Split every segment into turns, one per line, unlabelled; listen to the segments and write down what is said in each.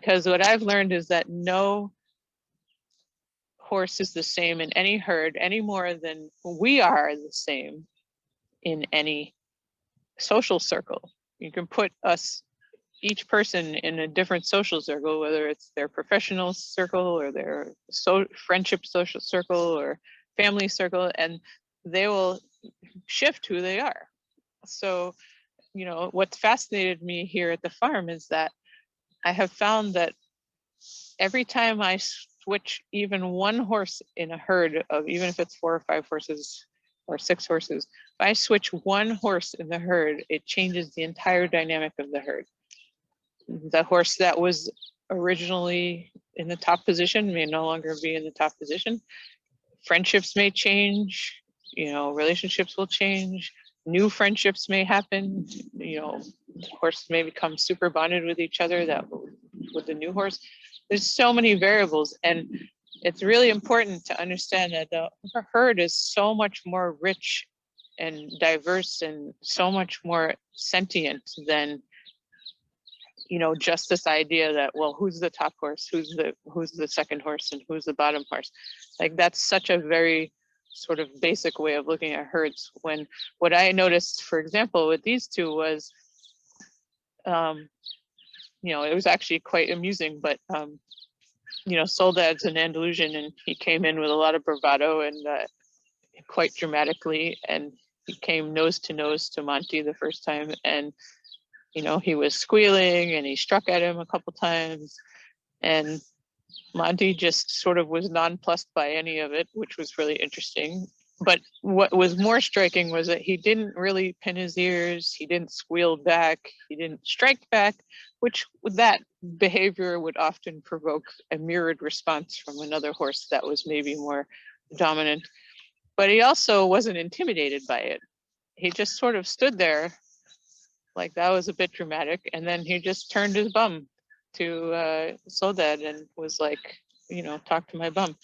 because what I've learned is that no horse is the same in any herd any more than we are the same in any social circle. You can put us, each person, in a different social circle, whether it's their professional circle or their friendship social circle or family circle, and they will shift who they are. So, you know, what's fascinated me here at the farm is that I have found that every time I switch even one horse in a herd of, even if it's 4 or 5 horses or 6 horses, if I switch one horse in the herd, it changes the entire dynamic of the herd. The horse that was originally in the top position may no longer be in the top position. Friendships may change, you know, relationships will change, new friendships may happen, you know, horses may become super bonded with each other, that with the new horse. There's so many variables, and it's really important to understand that the herd is so much more rich and diverse and so much more sentient than, you know, just this idea that, well, who's the top horse, who's the second horse, and who's the bottom horse. Like, that's such a very sort of basic way of looking at herds. When what I noticed, for example, with these two was, you know, it was actually quite amusing, but you know, Soldad's an Andalusian, and he came in with a lot of bravado and quite dramatically, and he came nose to Monty the first time, and you know, he was squealing and he struck at him a couple times, and Monty just sort of was nonplussed by any of it, which was really interesting. But what was more striking was that he didn't really pin his ears, he didn't squeal back, he didn't strike back, which that behavior would often provoke a mirrored response from another horse that was maybe more dominant. But he also wasn't intimidated by it. He just sort of stood there, like that was a bit dramatic, and then he just turned his bum to Soldad and was like, you know, talk to my bum.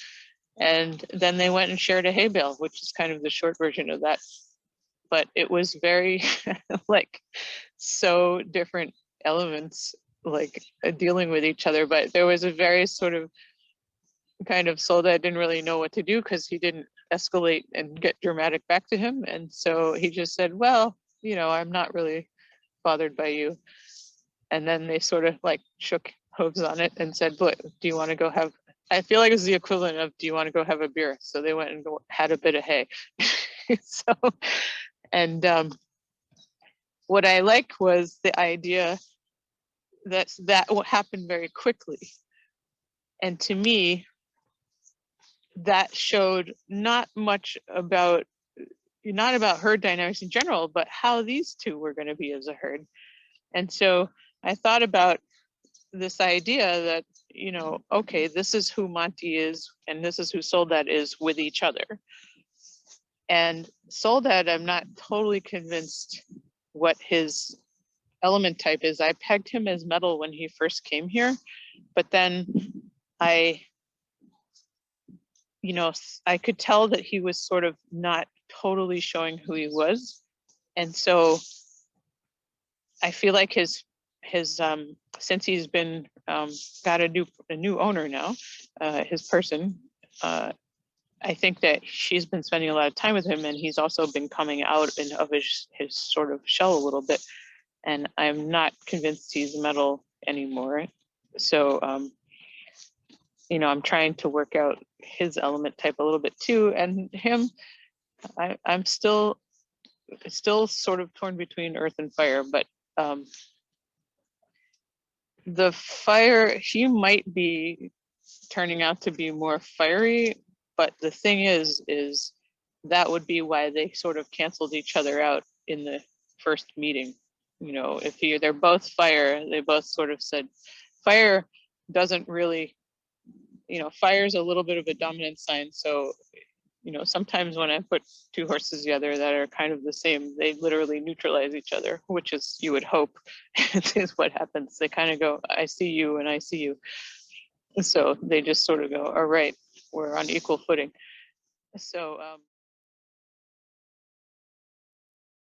And then they went and shared a hay bale, which is kind of the short version of that. But it was very like so different elements, like dealing with each other. But there was a very sort of kind of Soldad didn't really know what to do because he didn't escalate and get dramatic back to him. And so he just said, well, you know, I'm not really bothered by you. And then they sort of like shook hooves on it and said, look, do you want to go have, I feel like it's the equivalent of, do you want to go have a beer? So they went and had a bit of hay. So, and what I liked was the idea that happened very quickly. And to me, that showed not about herd dynamics in general, but how these two were going to be as a herd. And so I thought about this idea that, you know, okay, this is who Monty is, and this is who Soldad is with each other. And Soldad, I'm not totally convinced what his element type is. I pegged him as metal when he first came here, but then I could tell that he was sort of not totally showing who he was. And so I feel like his since he's been got a new owner now, his person, I think that she's been spending a lot of time with him, and he's also been coming out of his sort of shell a little bit. And I'm not convinced he's metal anymore. So you know, I'm trying to work out his element type a little bit too, and him, I'm still sort of torn between earth and fire, but the fire, he might be turning out to be more fiery, but the thing is that would be why they sort of canceled each other out in the first meeting. You know, if they're both fire, they both sort of said fire doesn't really, you know, fire is a little bit of a dominant sign. So, you know, sometimes when I put two horses together that are kind of the same, they literally neutralize each other, which is, you would hope, is what happens. They kind of go, I see you and I see you. So they just sort of go, all right, we're on equal footing. So